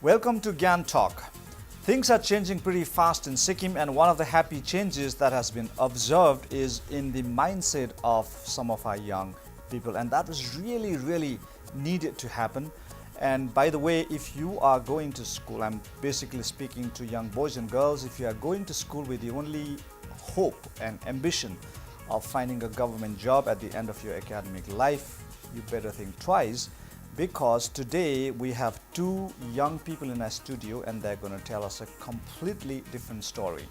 Welcome to Gyantalk. Things are changing pretty fast in Sikkim, and one of the happy changes that has been observed is in the mindset of some of our young people, and that is really needed to happen. And by the way, if you are going to school, I'm basically speaking to young boys and girls, if you are going to school with the only hope and ambition of finding a government job at the end of your academic life, you better think twice, because today we have two young people in our studio and they're going to tell us a completely different story.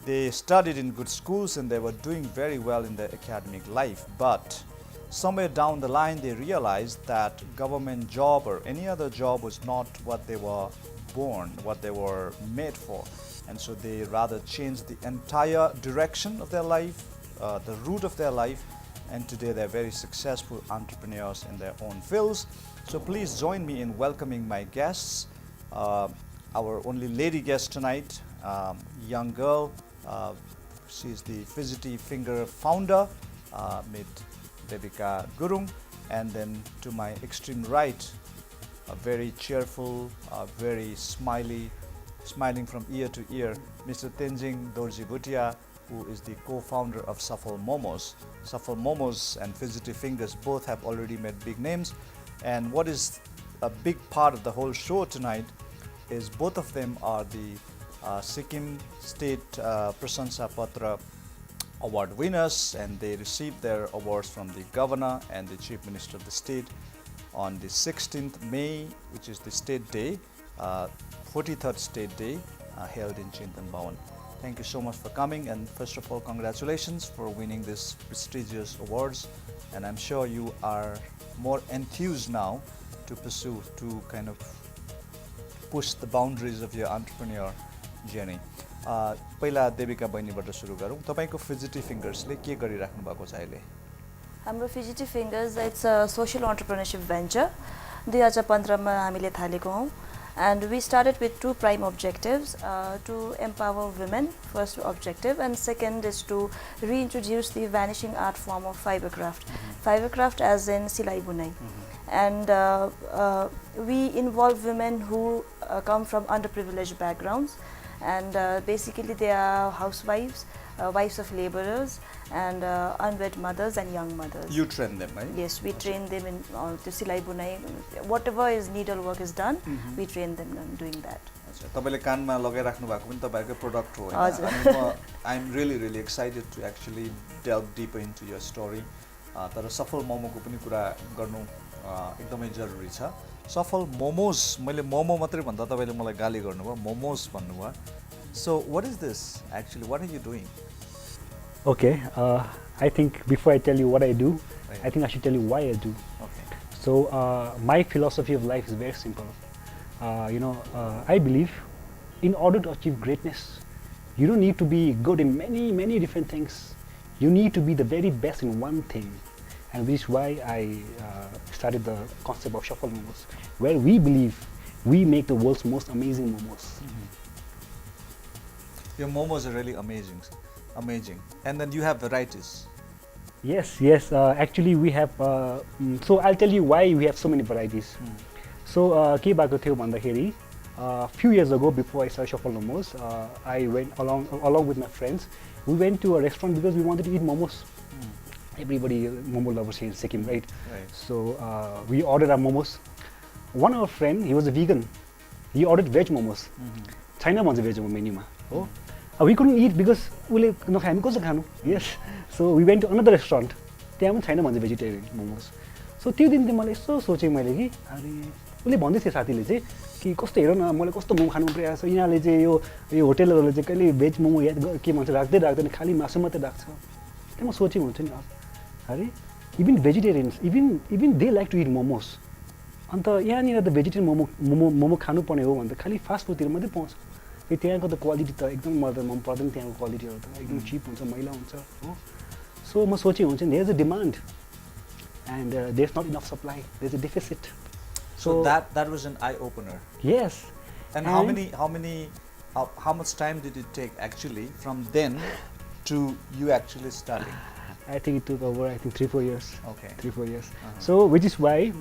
They studied in good schools and they were doing very well in their academic life, but somewhere down the line they realized that government job or any other job was not what they were born, what they were made for. And so they rather changed the entire direction of their life, the route of their life, and today they're very successful entrepreneurs in their own fields. So please join me in welcoming my guests. Our only lady guest tonight, young girl. She's the Fidgety Finger founder, Ms. Devika Gurung, and then to my extreme right, a very cheerful, very smiling from ear to ear, Mr. Tenzing Dorjee Bhutia, who is the co-founder of Safal Momos. Safal Momos and Fidgety Fingers both have already made big names. And what is a big part of the whole show tonight is both of them are the Sikkim State Prasansa Patra award winners, and they received their awards from the governor and the chief minister of the state on the 16th May, which is the state day, 43rd state day held in Chintan Bhawan. Thank you so much for coming, and first of all, congratulations for winning these prestigious awards. And I'm sure you are more enthused now to pursue, to kind of push the boundaries of your entrepreneur journey. पहिला देविका बहिनीबाट सुरु गरौँ. तपाईको fidgety फिंगर्सले के गरिराख्नु भएको छ अहिले? हाम्रो fidgety fingers it's a social entrepreneurship venture 2015 मा हामीले थालेको हौं. And we started with two prime objectives, to empower women, first objective, and second is to reintroduce the vanishing art form of fibercraft. Fibercraft as in silai bunai. And we involve women who come from underprivileged backgrounds, and basically they are housewives, wives of laborers, and unwed mothers and young mothers. You train them, right? Yes, we train them in the silai bunai. Whatever is needle work is done, we train them in doing that. तपाईले कानमा लगाइराख्नु भएको पनि तपाईहरुको product हो हैन? I'm really excited to actually delve deeper into your story. तर सफल मोमोको पनि कुरा गर्नु एकदमै जरुरी छ. सफल मोमोस, मैले मोमो मात्रै भन्दा तपाईले मलाई गाली गर्नुभयो, मोमोस भन्नुभयो. So what is this actually? What are you doing? Okay, I think before I tell you what I do, right, I think I should tell you why I do. Okay. So my philosophy of life is very simple. I believe in order to achieve greatness, you don't need to be good in many different things. You need to be the very best in one thing. And which is why I started the concept of Shuffle Momos, where we believe we make the world's most amazing momos. Your momos are really amazing. And then you have varieties. Yes. Actually, we have. So I'll tell you why we have so many varieties. So, के भएको थियो भन्दाखेरि, few years ago, before I started Shuffle Momos, I went along with my friends. We went to a restaurant because we wanted to eat momos. Everybody momo lovers here in Sikkim, right? So we ordered our momos. One of our friend, he was a vegan. He ordered veg momos. China wants a veg menu. We couldn't eat because we yes. So we went to another restaurant. China wants a vegetarian momos. So त्यो दिन मैले यस्तो सोचे मैले कि अरे उले भन्दै थियो साथीले चाहिँ कि कस्तो हेर न मलाई कस्तो मोमो खानु परिरहेको छ यिनीहरूले चाहिँ यो होटलहरुले चाहिँ कहिले भेज मोमो के भन्छ राख्दैन खाली मासु मात्रै राख्छ. त्यही म सोचे हुन्छ नि अरे even vegetarians even they like to eat momos. अन्त यहाँनिर त भेजिटेरियन मोमो खानु पर्ने हो भने त खाली फास्ट फुडतिर मात्रै पाउँछ. त्यहाँको त क्वालिटी त एकदम मलाई मन पर्दैन. त्यहाँको क्वालिटीहरु त एकदम चिप हुन्छ, मैला हुन्छ हो. सो म सोचे हुन्छ नि there's a demand and there's not enough supply, there's a deficit. So that was an eye opener. Yes. And how much time did it take actually from then to you actually starting? I think it took over 3-4 years. Okay. 3-4 years. So which is why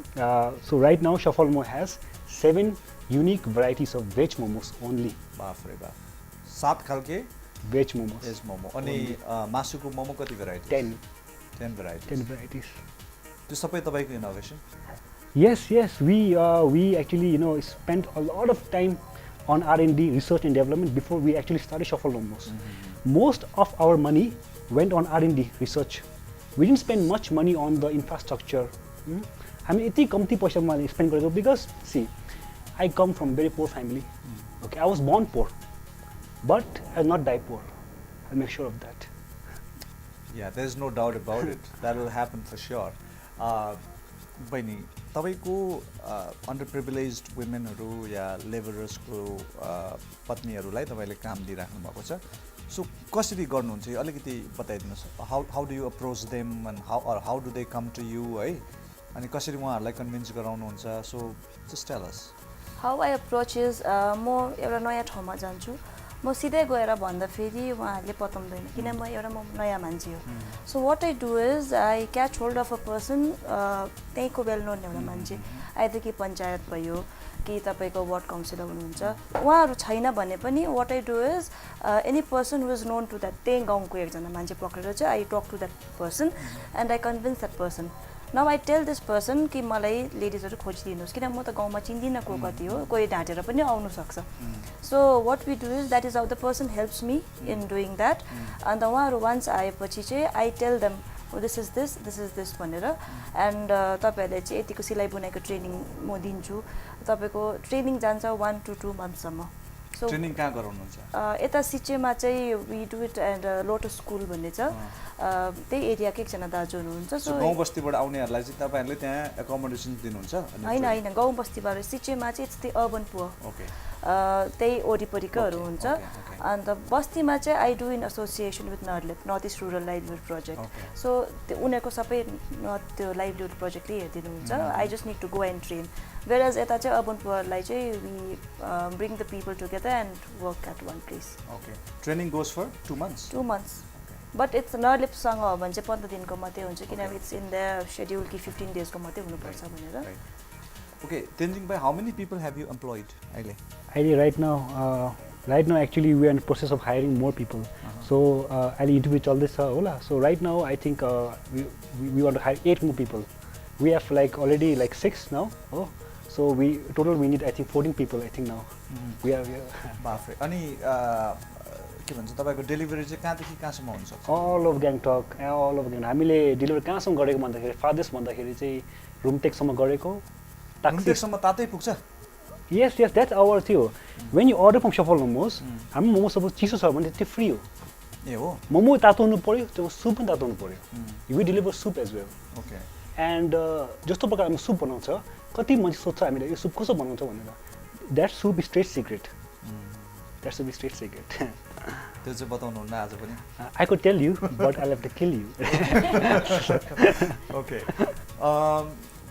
so right now Shuffle Mo has 7 unique varieties of veg momos only. बाफ रे बाफ 7 खालके Veg momos. भेज मोमो अनि मासुको मोमो कति variety 10 variety 10 varieties. त्यो सबै तपाईको innovation Yes, we actually spent a lot of time on R&D, research and development before we actually started Shuffle Momos. Most of our money went on R&D research. We didn't spend much money on the infrastructure. I mean, it's a पैसा money spend because see, I come from very poor family. Okay, I was born poor, but I will not die poor. I'll make sure of that. Yeah, there's no doubt about it. That will happen for sure. बहिनी तपाईको under प्रिभिलेज्ड वुमेनहरु या लेबरर्सको पत्नीहरुलाई तपाईले काम दिइराख्नु भएको छ सो कसरी गर्नुहुन्छ अलिकति बताइदिनुस् how do you approach them and how do they come to you है अनि कसरी उहाँहरुलाई कन्भिन्स गराउनुहुन्छ so just tell us how I approach is म एउटा नयाँ ठाउँमा जान्छु म सिधै गएर भन्दा फेरि उहाँहरूले पताउँदैन किन म नयाँ मान्छे हो so what I do is I catch hold of a person त्यहीँको वेल नोन एउटा मान्छे आइदर कि पञ्चायत भयो कि तपाईँको वार्ड काउन्सिलर हुनुहुन्छ उहाँहरू छैन भने पनि what I do is any person who is known to that त्यही गाउँको एकजना मान्छे पक्रेर चाहिँ I talk to that person and I convince that person now I tell this person कि मलाई लेडिजहरू खोजिदिनुहोस् किन म त गाउँमा चिन्दिनँ को कति हो कोही ढाँटेर पनि आउनु सक्छ so what we do is that is how the person helps me in doing that अन्त उहाँहरू वान्स आएपछि चाहिँ I tell them this is this भनेर एन्ड तपाईँहरूले चाहिँ यतिको सिलाइ बुनाइको ट्रेनिङ म दिन्छु तपाईँको ट्रेनिङ जान्छ 1 to 2 मन्थसम्म सो ट्रेनिङ कहाँ गराउनुहुन्छ यता सिचेमा चाहिँ we do it and Lotus school भन्ने छ त्यही एरियाको एकजना दाजु हुनुहुन्छ सो गाउँ बस्तीबाट आउनेहरूलाई चाहिँ तपाईहरुले त्यहाँ एकोमोडेसन दिनुहुन्छ हैन गाउँ बस्तीबाट सिचेमा चाहिँ it's the urban poor okay त्यही वरिपरिकोहरू हुन्छ अन्त बस्तीमा चाहिँ I do in association with north east rural livelihood project so उनीहरूको सबै त्यो लाइभलीहुड प्रोजेक्टले हेरिदिनुहुन्छ I just need to go and train whereas यता चाहिँ अर्बन पुअरलाई चाहिँ we bring the people together and work at one place okay training goes for 2 months 2 months but it's नर्लिपसँग हो भने चाहिँ 15 दिनको मात्रै हुन्छ किनभने इट्स इन द सेड्युल कि 15 डेजको मात्रै हुनुपर्छ भनेर Okay, Tenzing Bhai, how many people have you employed? Right now actually we are in the process of hiring more people. So interview chaldecha hola. So right now I think we want to hire 8 more people. We have already 6 now. Oh, so we need I think 14 people I think now. We are बाफरे अनि के भन्छ तपाईको delivery चाहिँ कहाँदेखि कहाँसम्म हुन्छ all of Gyantalk हामीले delivery कहाँसम्म गरेको भन्दाखेरि फारदेस्ट भन्दाखेरि चाहिँ रुमटेकसम्म गरेको रुमटेकसम्म तातै पुग्छ Yes, that's our थियो. When you order from Shuffle Momos, हामी मोमो सपोज चिसो छ भने त्यो फ्री हो ए हो मोमो तातो हुनु पर्यो त्यो सुप पनि तातो हुनु पर्यो we deliver soup as well okay and जस्तो प्रकार हामी सुप बनाउँछ कति मान्छे सोध्छ हामीले यो सुप कसो बनाउँछ भनेर द्याट सुप स्ट्रेट सिक्रेट त्यो चाहिँ बताउनु हुन्न आज पनि I could tell you but I have to kill you okay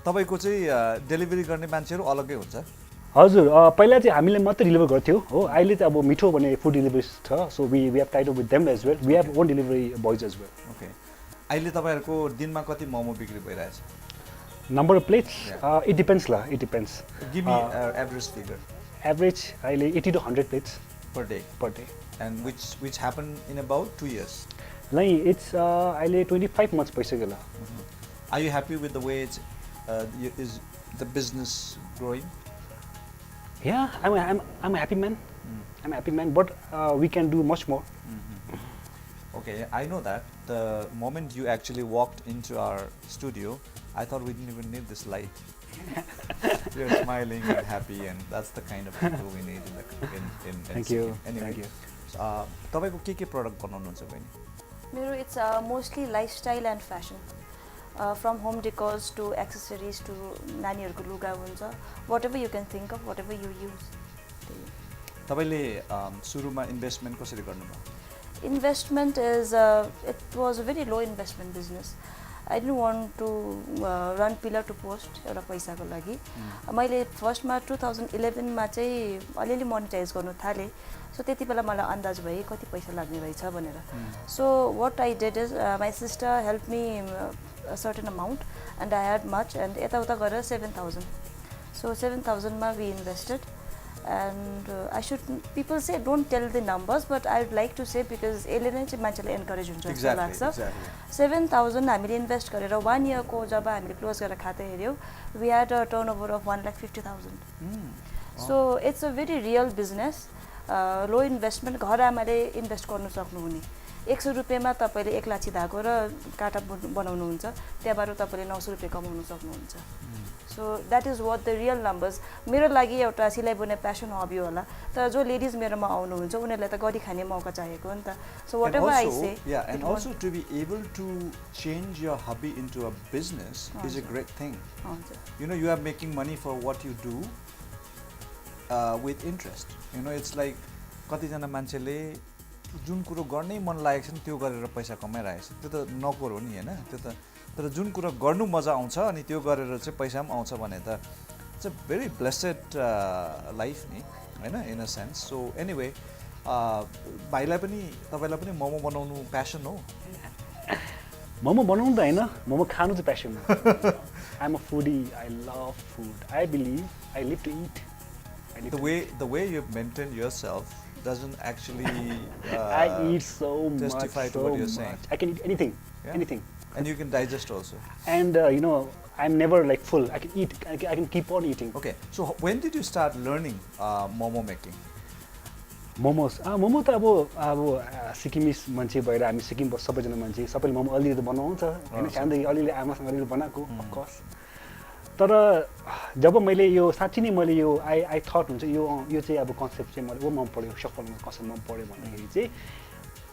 तपाईको चाहिँ डेलिभरी गर्ने मान्छेहरु अलग्गै हुन्छ हजुर पहिला चाहिँ हामीले मात्र डेलिभर गर्थ्यौ हो अहिले चाहिँ अब मिठो भन्ने फुड डेलिभरी छ so we have tied up with them as well we have own delivery boys as well okay अहिले तपाईहरुको दिनमा कति मोमो बिक्री भइरहेछ number of plates it depends give me average figure average अहिले 80 to 100 plates per day and which happen in about 2 years like it's अहिले 25 months भइसक्यो ल Are you happy with the way is the business growing? Yeah, I'm a happy man. I'm a happy man, but we can do much more. Okay, I know that. The moment you actually walked into our studio, I thought we didn't even need this light. You're smiling and happy, and that's the kind of people we need in Thank you. Anyway, Thank you. तपाईको के product बनाउनुहुन्छ बहिनी मेरो it's mostly lifestyle and fashion from home decors to accessories to नानीहरूको लुगा हुन्छ whatever you can think of whatever you use तपाईले सुरुमा इन्भेस्टमेन्ट कसरी गर्नुभयो investment is it was a very low investment business I didn't want to run pillar to post एउटा पैसाको लागि मैले फर्स्टमा 2011मा चाहिँ अलिअलि मोनिटाइज गर्नु थालेँ सो त्यति बेला मलाई अन्दाज भयो कति पैसा लाग्ने रहेछ भनेर so what I did is my sister help me a certain amount and I had much and यताउता गरेर 7,000 so 7,000 मा we invested and people say don't tell the numbers, but I would like to say because यसले नै चाहिँ मान्छेलाई encourage हुन्छ जस्तो लाग्छ 7,000 हामीले इन्भेस्ट गरेर 1 year को जब हामीले क्लोज गरेर खाता हेर्यौ we had a turnover of 1,50,000 so it's a very real business low investment घर आमाले इन्भेस्ट गर्नु सक्नुहुने 100 रुपैयाँमा तपाईले 1 लाची धागो र काटा बनाउनु हुन्छ त्यहाँबाट तपाईले 900 रुपैयाँ कमाउन सक्नुहुन्छ so that is what the real numbers मेरो लागि एउटा सिलाइ बुने प्यासन हबी होला तर जो लेडीज मेरोमा आउनुहुन्छ उनीहरुलाई त गडी खाने मौका चाहिएको हो नि त so whatever I say and also to be able to change your hobby into a business is a great thing you know you are making money for what you do with interest you know it's like कति जना मान्छेले जुन कुरो गर्नै मन लागेको छ नि त्यो गरेर पैसा कमाइरहेको छ त्यो त नकोर हो नि हैन त्यो त तर जुन कुरा गर्नु मजा आउँछ अनि त्यो गरेर चाहिँ पैसा पनि आउँछ भने त it's a very blessed life नि हैन इन अ सेन्स सो एनीवे भाइलाई पनि तपाईलाई पनि मोमो बनाउनु प्यासन हो मोमो बनाउनु त हैन मोमो खानु चाहिँ प्यासन हो I am a foodie I love food I believe I live to eat the way you've maintained yourself doesn't actually I eat so testify much, to what you're saying. I can eat anything, anything. And you can digest also. And you know, I'm never like full. I can eat. I can keep on eating. Okay. So when did you start learning momo making? Momos. Momo त अब Sikkimese मान्छे भएर हामी सिक्किम सबैजना मान्छे सबैले मोमो अलिअलि त बनाउँछ हैन सानैदेखि अलिअलि आमासँग अलिअलि बनाएको अफ कोर्स तर जब मैले यो साच्चै नै मैले यो आई थट हुन्छ यो चाहिँ अब कन्सेप्ट चाहिँ मलाई मन पर्यो सफलमा कन्सेप्ट मन पर्यो भन्दाखेरि चाहिँ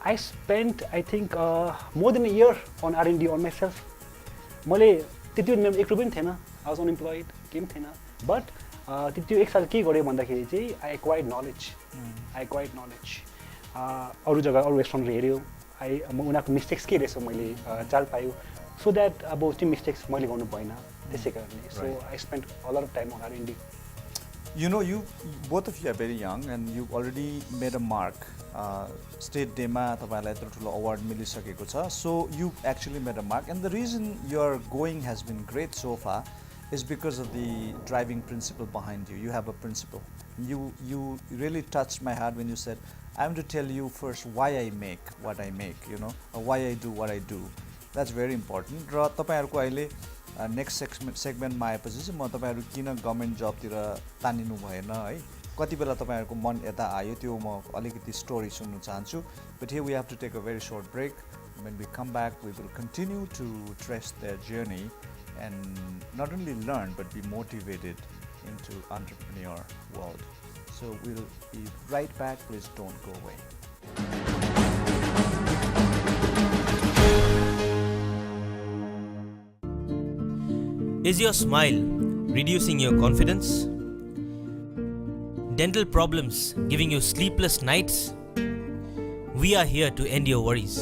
I spent I think more than a year on R&D on myself मैले त्यति मेरो एक रुपियाँ पनि थिएन आई वाज अनइम्प्लोइड केही पनि थिएन बट त्यो एक साल के गरेँ भन्दाखेरि चाहिँ आई एक्वायर्ड नलेज अरू जग्गा अरू रेस्टुरेन्टले हेऱ्यो म उनीहरूको मिस्टेक्स के रहेछ मैले चाल पायो सो द्याट अब त्यो मिस्टेक्स मैले गर्नु भएन त्यसै कारणले सो आई spent a lot of time on R&D You know, you both of you are very young and you've already made a mark. State Dema तपाईलाई यत्रो ठुलो अवार्ड मिलिसकेको छ so you actually made a mark and the reason your going has been great so far is because of the driving principle behind you. You have a principle. You really touched my heart when you said I am to tell you first why I make what I make, you know, or why I do what I do. That's very important. र तपाईहरुको अहिले next सेगमेन्टमा आएपछि चाहिँ म तपाईहरु किन government जबतिर तानिनु भएन है कति बेला तपाईहरुको मन यता आयो त्यो म अलिकति स्टोरी सुन्नु चाहन्छु but here we have to take a very short break when we come back we will continue to trace their journey and not only learn but be motivated into entrepreneur world so we'll be right back please don't go away. Is your smile reducing your confidence? Dental problems giving you sleepless nights? We are here to end your worries.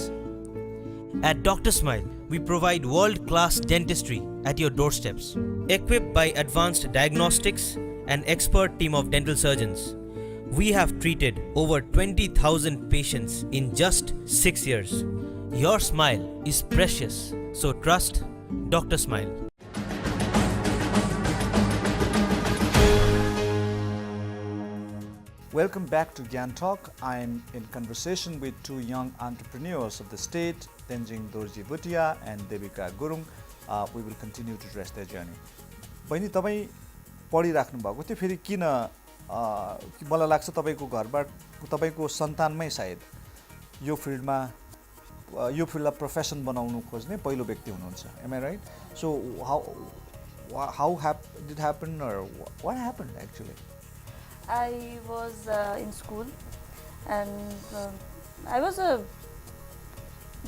At Dr. Smile, we provide world-class dentistry at your doorsteps. Equipped by advanced diagnostics and expert team of dental surgeons, we have treated over 20,000 patients in just 6 years. Your smile is precious, so trust Dr. Smile. Welcome back to Gyantalk. I'm in conversation with two young entrepreneurs of the state, Tenzing Dorjee Bhutia and Devika Gurung. We will continue to trace their journey. बहिनी तपाई पढिराख्नु भएको थियो फेरि किन मलाई लाग्छ तपाईको घरबाट तपाईको सन्तानमै सायद यो फिल्डलाई प्रोफेसन बनाउनु खोज्ने पहिलो व्यक्ति हुनुहुन्छ. Am I right? So how did it happen or what happened actually? I was in school and I was a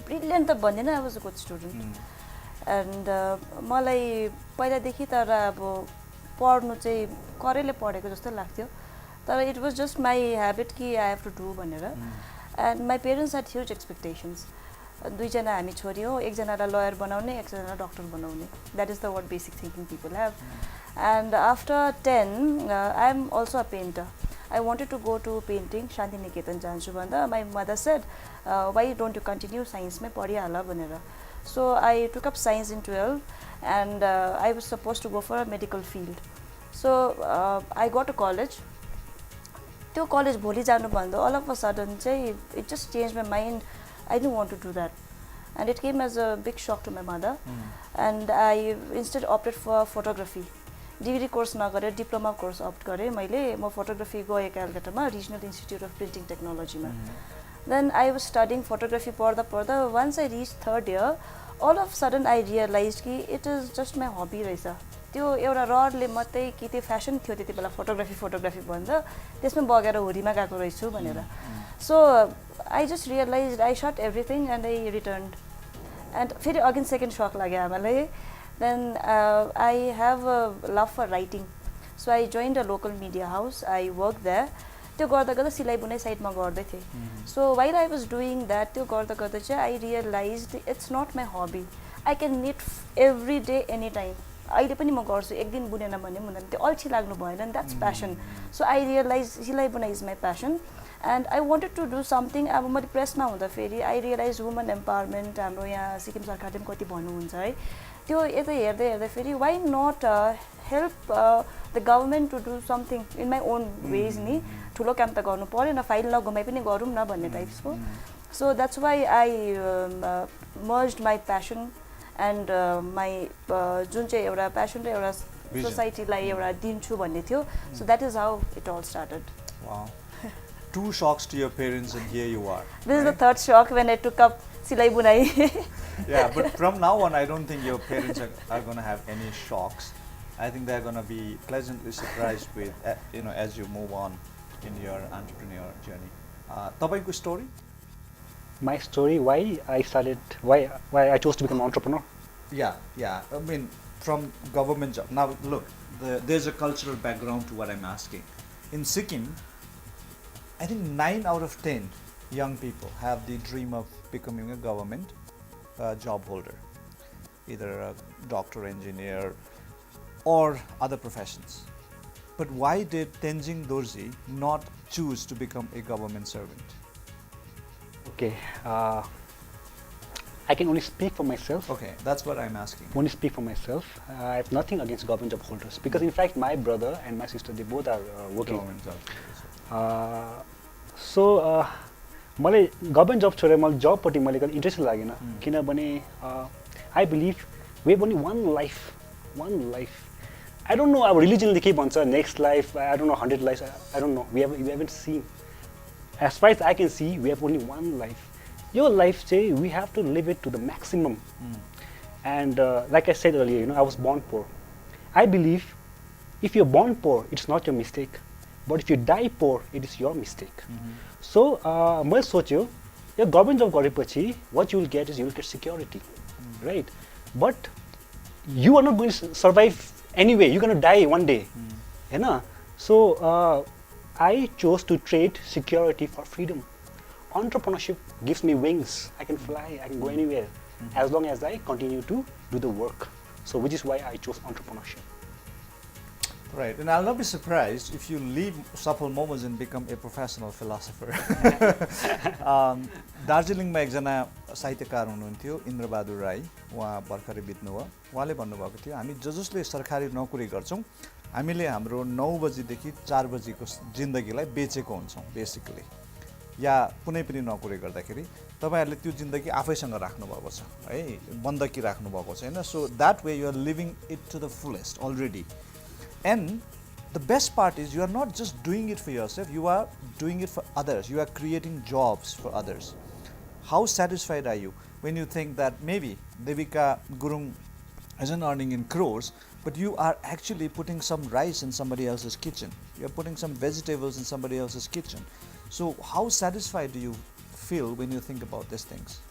brilliant त भन्दैन I was a good student and मलाई पहिलादेखि तर अब पढ्नु चाहिँ करैले पढेको जस्तो लाग्थ्यो तर it was just my habit कि I have to do भनेर and my parents had huge expectations. दुईजना हामी छोरी हो एकजनालाई लयर बनाउने एकजनालाई डक्टर बनाउने that is the what basic thinking people have. And after 10 I am also a painter. I wanted to go to painting Shanti Niketan जान्छु भन्दा my mother said why don't you continue science मै पढिहाल भनेर. So I took up science in 12 and I was supposed to go for a medical field. So I got to college त्यो college भोलि जानुभन्दा all of a sudden चाहिँ it just change my mind I don't want to do that and it came as a big shock to my mother and I instead opted for photography degree course नगरेर diploma course opt गरेँ मैले म photography गएँ कलकत्तामा regional institute of printing टेक्नोलोजीमा then I was studying photography पढ्दा पढ्दा once I reach third year all of sudden I realise कि इट इज जस्ट माई हबी रहेछ त्यो एउटा रडले मात्रै कि त्यो फ्यासन थियो त्यति बेला फोटोग्राफी भन्छ त्यसमा बगेर हुरीमा गएको रहेछु भनेर सो I just realise I shut everything and I return and फेरि अगेन सेकेन्ड सक लाग्यो आमालाई then I have a love for writing so I joined a local media house I work that त्यो गर्दा गर्दा सिलाइ बुनाइ साइडमा गर्दै थिएँ so while I was doing that त्यो गर्दा गर्दा चाहिँ I realise it's not my hobby I can need every day any time अहिले पनि म गर्छु एक दिन बुनेन भने पनि हुँदैन त्यो अल्छी लाग्नु भएन नि द्याट्स प्यासन सो आई रियलाइज सिलाइ बुनाइ is my passion and I wanted to do something अब मैले प्रेसमा हुँदाखेरि आई रियलाइज वुमन एम्पावरमेन्ट हाम्रो यहाँ सिक्किम सरकारले पनि कति भन्नुहुन्छ है त्यो यता हेर्दै हेर्दै फेरि why not help the government to do something in my own ways नि ठुलो काम त गर्नु परेन फाइल नघुमाइ पनि गरौँ न भन्ने टाइप्सको so that's why I merged my passion and my जुन चाहिँ एउटा प्यासन र एउटा सोसाइटीलाई एउटा दिन्छु भन्ने थियो so that is how it all started Two shocks to your parents and here you are. This is the third shock when I took up silai bunai. Yeah, but from now on, I don't think your parents are going to have any shocks. I think they're going to be pleasantly surprised with, as you move on in your entrepreneur journey. Tapaiko story? My story, why I chose to become an entrepreneur. Yeah. I mean, from government job. Now, look, there's a cultural background to what I'm asking. In Sikkim, I think 9 out of 10 young people have the dream of becoming a government job holder, either a doctor, engineer, or other professions. But why did Tenzing Dorjee not choose to become a government servant? Okay, I can only speak for myself. Okay, that's what I'm asking. Only speak for myself. I have nothing against government job holders because in fact my brother and my sister, they both are working. Government job. सो मलाई government जब छोडेर मलाई जबपट्टि मैले कति interest लागेन किनभने I believe we have only one life I don't know अब रिलिजनले के भन्छ next life I don't know 100 life I don't know we haven't seen as far as I can see we have only one life यो life चाहिँ we have to live it to the maximum and like I said earlier I was born poor I believe if you born poor it's nut your mistake but if you die poor, it is your mistake. So, मैले सोच्यो यो government जब गरेपछि what you will get is you will get security, right? But you are not going to survive anyway. You're going to die one day, Hahn? So, I chose to trade security for freedom. Entrepreneurship gives me wings. I can fly. I can go anywhere as long as I continue to do the work. So, which is why I chose entrepreneurship. Right, and I'll not be surprised if you leave Safal Momos and become a professional philosopher. दार्जिलिङमा एकजना साहित्यकार हुनुहुन्थ्यो इन्द्रबहादुर राई उहाँ भर्खरै बित्नुभयो उहाँले भन्नुभएको थियो हामी जसले सरकारी नोकरी गर्छौँ हामीले हाम्रो 9 बजीदेखि 4 बजीको जिन्दगीलाई बेचेको हुन्छौँ बेसिकली या कुनै पनि नोकरी गर्दाखेरि तपाईहरुले त्यो जिन्दगी आफैसँग राख्नुभएको छ है बन्दकी राख्नुभएको छ हैन so that way you are living it to the fullest already And the best part is you are not just doing it for yourself, you are doing it for others. You are creating jobs for others. How satisfied are you when you think that maybe Devika Gurung isn't earning in crores, but you are actually putting some rice in somebody else's kitchen. You are putting some vegetables in somebody else's kitchen. So how satisfied do you feel when you think about these things?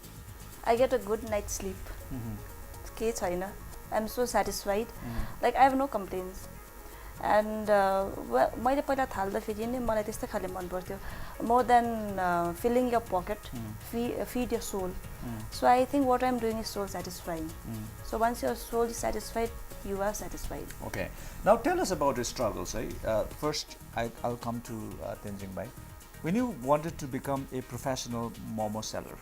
I get a good night's sleep. के छैन I'm so satisfied. Like I have no complaints. And मैले पहिला थाल्दाखेरि नि मलाई त्यस्तै खाले मन पर्थ्यो more than filling your pocket feed your soul. So I think what I'm doing is soul satisfying. So once your soul is satisfied, you are satisfied. Okay. Now tell us about your struggles. First, I'll come to Tenzing Bhai. When you wanted to become a professional momo seller,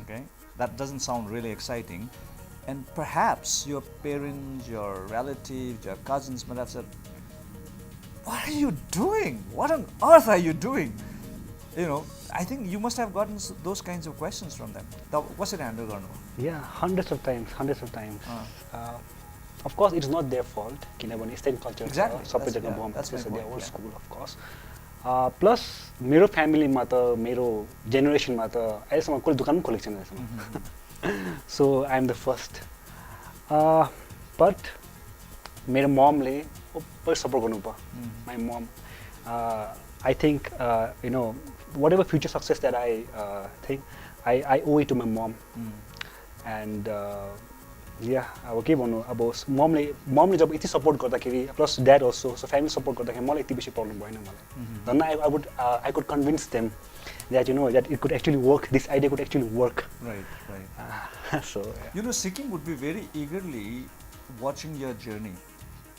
okay, that doesn't sound really exciting. And perhaps your parents, your relatives, your cousins might have said, what are you doing? What on earth are you doing? You know, I think you must have gotten those kinds of questions from them. कसरी handle गर्नुभयो? Yeah, hundreds of times. Of course, it's not their fault. किनभने यस्तै culture Exactly. सबै जग्गा Yeah, bomb that's my they are point, old yeah. school, of course. Plus मेरो फ्यामिलीमा त मेरो जेनेरेसनमा त अहिलेसम्म कुनै दोकान पनि खोलेको छैन अहिलेसम्म. So I am the first. But मेरो momले ओभर सपोर्ट गर्नुभयो. My mom. I think you know, whatever future success that I think, I owe it to my mom. And yeah, अब के भन्नु, अब momले जब यति सपोर्ट गर्दाखेरि प्लस ड्याड अल्सो, सो family support गर्दाखेरि मलाई यति बेसी प्रब्लम भएन मलाई. Then I could convince them that, you know, that it could actually work, this idea could actually work. Right. So yeah. You know, Sikkim would be very eagerly watching your journey.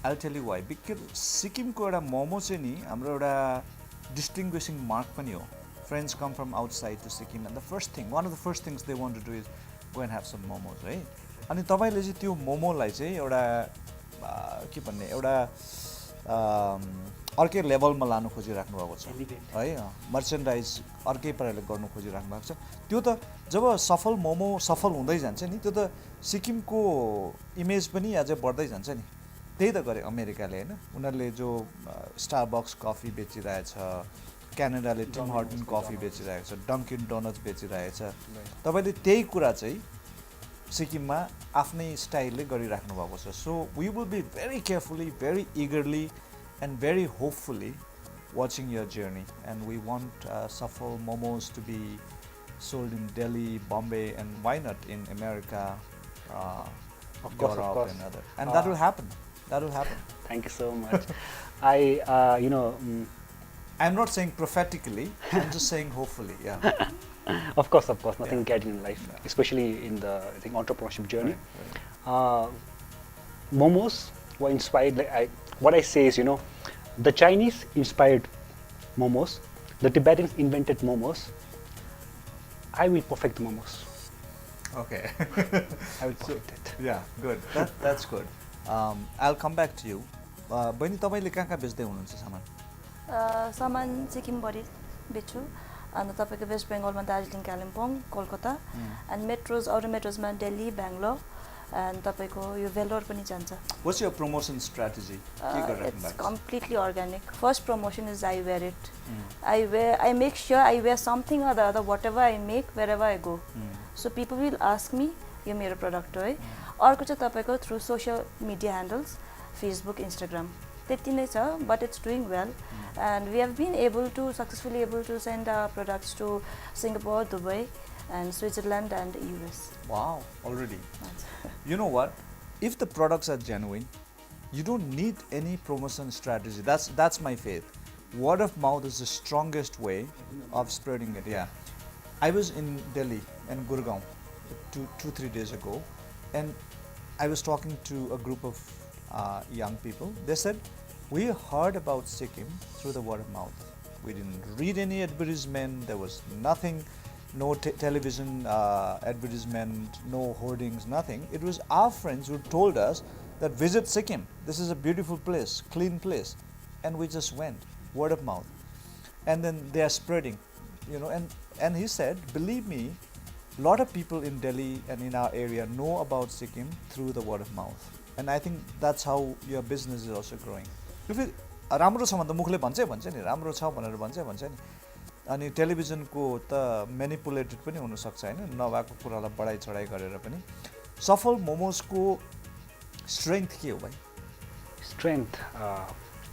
I'll tell you why. Because Sikkim ko एउटा मोमो चाहिँ नि हाम्रो एउटा distinguishing mark पनि हो. Friends come from outside to Sikkim and one of the first things they want to do is go and have some momos, right? अनि तपाईले चाहिँ त्यो मोमोलाई चाहिँ एउटा के भन्ने एउटा अर्कै लेभलमा लानु खोजिराख्नु भएको छ है. मर्चेन्डाइज अर्कै प्रकारले गर्नु खोजिराख्नु भएको छ. त्यो त जब मोमो सफल हुँदै जान्छ नि, त्यो त सिक्किमको इमेज पनि अझै बढ्दै जान्छ नि. त्यही त गरे अमेरिकाले हैन. उनीहरूले जो स्टारबक्स कफी बेचिरहेछ, क्यानाडाले टिम हर्टन कफी बेचिरहेको छ, डङ्किन डोनट्स बेचिरहेको छ. तपाईले त्यही कुरा चाहिँ सिक्किममा आफ्नै स्टाइलले गरिराख्नु भएको छ. So we will be very carefully, very eagerly and very hopefully watching your journey, and we want Safal momos to be sold in Delhi, Bombay, and why not in America, Of course. and other, and that will happen. Thank you so much. I you know, I'm not saying prophetically, I'm just saying hopefully. Yeah. Of course, nothing getting in life, especially in the, I think, entrepreneurship journey. Right. Momos were inspired, like what I say is, you know, the Chinese inspired momos, the Tibetans invented momos. I will perfect the momos. Okay. I will perfect it. Yeah, good. That's good. I'll come back to you. बहिनी तपाईले कहाँ बेच्दै हुनुहुन्छ सामान? सामान सिक्किमभरि बेच्छु. अन्त तपाईको west बेङ्गलमा दार्जिलिङ, कालिम्पोङ, कोलकाता, एन्ड मेट्रोज, अरू मेट्रोजमा दिल्ली, बेङ्गलोर, and तपाईको यो भेलोर पनि जान्छ. What's your promotion strategy? It's completely organic. First promotion is I wear it. I make sure I wear something or the other, whatever I make, wherever I go. So people will ask me, यो मेरो product हो है. अर्को चाहिँ तपाईको through social media handles, Facebook, Instagram. त्यति नै छ, but it's doing well. And we have been successfully able to send our products to Singapore, Dubai, and Switzerland and US. Wow, already. You know what? If the products are genuine, you don't need any promotion strategy. That's my faith. Word of mouth is the strongest way of spreading it. Yeah. I was in Delhi and Gurgaon 2-3 days ago, and I was talking to a group of young people. They said, we heard about Sikkim through the word of mouth. We didn't read any advertisement. There was nothing. No television advertisement, no hoardings, nothing. It was our friends who told us that visit Sikkim. This is a beautiful place, clean place. And we just went, word of mouth. And then they are spreading, you know, and he said, believe me, a lot of people in Delhi and in our area know about Sikkim through the word of mouth. And I think that's how your business is also growing. If it राम्रो छ भने त मुखले भन्छ नि, राम्रो छ भनेर भन्छ नि. अनि टेलिभिजनको त म्यानिपुलेटेड पनि हुन सक्छ हैन, नभएको कुरालाई बढाइ चढाइ गरेर पनि. सफल मोमोसको स्ट्रेंथ के हो भाइ? Strength,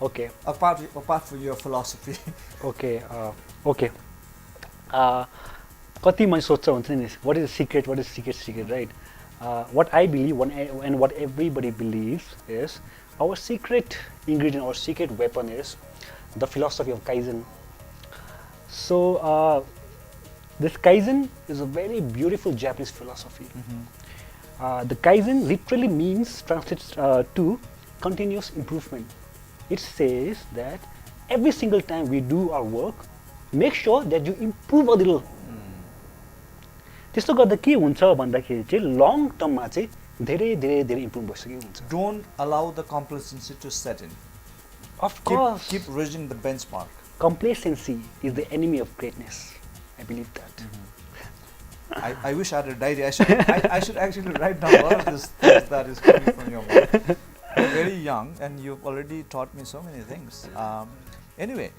okay. Apart from your philosophy. Okay. कति मैले सोच्छ हुन्छ नि, what is the secret, right? What I believe and what everybody believes is our secret ingredient, our secret weapon is the philosophy of Kaizen. So this Kaizen is a very beautiful Japanese philosophy. The Kaizen literally translates to continuous improvement. It says that every single time we do our work, make sure that you improve a little. त्यस्तो गर्दा के हुन्छ भन्दाखेरि चाहिँ long term मा चाहिँ धेरै improve भइसक्यो हुन्छ. Don't allow the complacency to set in. Of course. Keep raising the benchmark. Complacency is the enemy of greatness. I believe that. I wish I had a diary. I should actually write down all of these things that is coming from your mouth. You're very young and you've already taught me so many things. Anyway,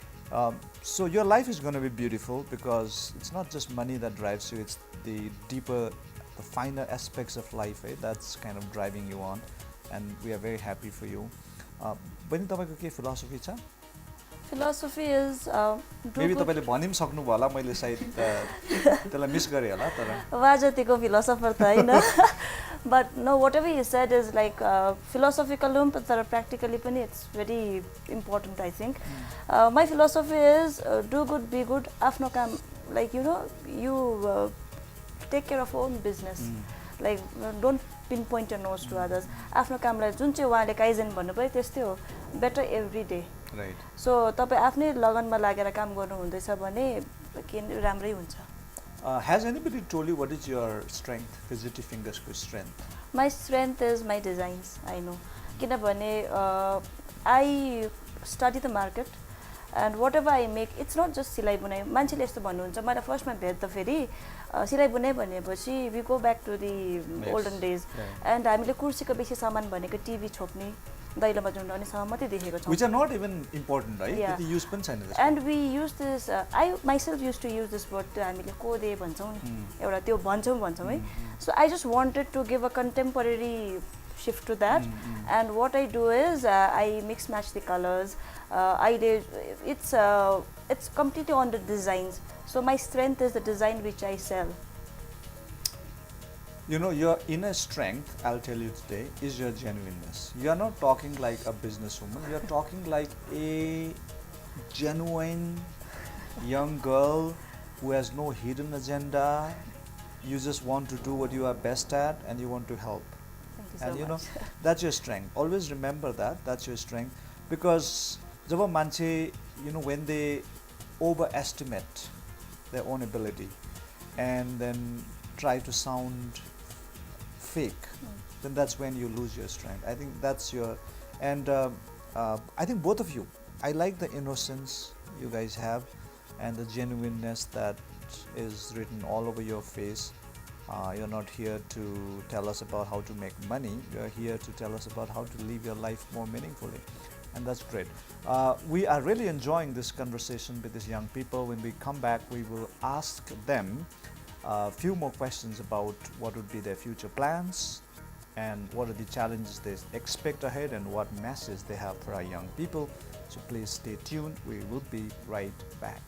so your life is going to be beautiful because it's not just money that drives you, it's the deeper, the finer aspects of life that's kind of driving you on, and we are very happy for you. Bani, तपाईको के philosophy छ? Philosophy is Maybe तपाईले भनि पनि सक्नुभयो होला, मैले सायद त्यसलाई मिस गरे होला तर Vajatiको philosopher त हैन. But no, whatever he said is like philosophical but practically पनि it's very important, I think. My philosophy is do good, be good, आफ्नो काम, like you take care of your own business. Like don't pinpoint your nose to others. आफ्नो कामलाई जुन चाहिँ उहाँले kaizen भन्नुभयो त्यस्तै हो, better every day. Right. So तपाईँ आफ्नै लगनमा लागेर काम गर्नु हुँदैछ भने राम्रै हुन्छ. Has anybody told you what is your strength? Fidgety fingers को strength? My strength is my designs, I know. किनभने I study the market and whatever I make, it's not just सिलाइ बुनाइ. मान्छेले यस्तो भन्नुहुन्छ, मलाई फर्स्टमा भेट्दाखेरि सिलाइ बुनाइ भनेपछि we go back to the olden days. And हामीले कुर्सीको बेसी सामान भनेको टिभी छोप्ने, दैलोमा झुन्डाउने सामान मात्रै देखेको छौँ. Which are not even important, right? Yeah. Use पनि छैन त्यसमा. And we use this, I myself used to use this word, हामीले कोदे भन्छौँ नि, एउटा त्यो भन्छौँ है. So I just wanted to give a contemporary shift to that. And what I do is I mix match the colors. It's completely on the designs. So my strength is the design which I sell. You know, your inner strength, I'll tell you today, is your genuineness. You are not talking like a businesswoman. You are talking like a genuine young girl who has no hidden agenda. You just want to do what you are best at and you want to help. Thank you so And you know, much. that's your strength. Always remember that, that's your strength. Because जब मान्छे, you know, when they overestimate their own ability and then try to sound fake, then that's when you lose your strength. I think that's your, and I think both of you, I like the innocence you guys have and the genuineness that is written all over your face. You're not here to tell us about how to make money, you're here to tell us about how to live your life more meaningfully, and that's great. We are really enjoying this conversation with these young people. When we come back, we will ask them a few more questions about what would be their future plans and what are the challenges they expect ahead and what message they have for our young people. So please stay tuned. We will be right back.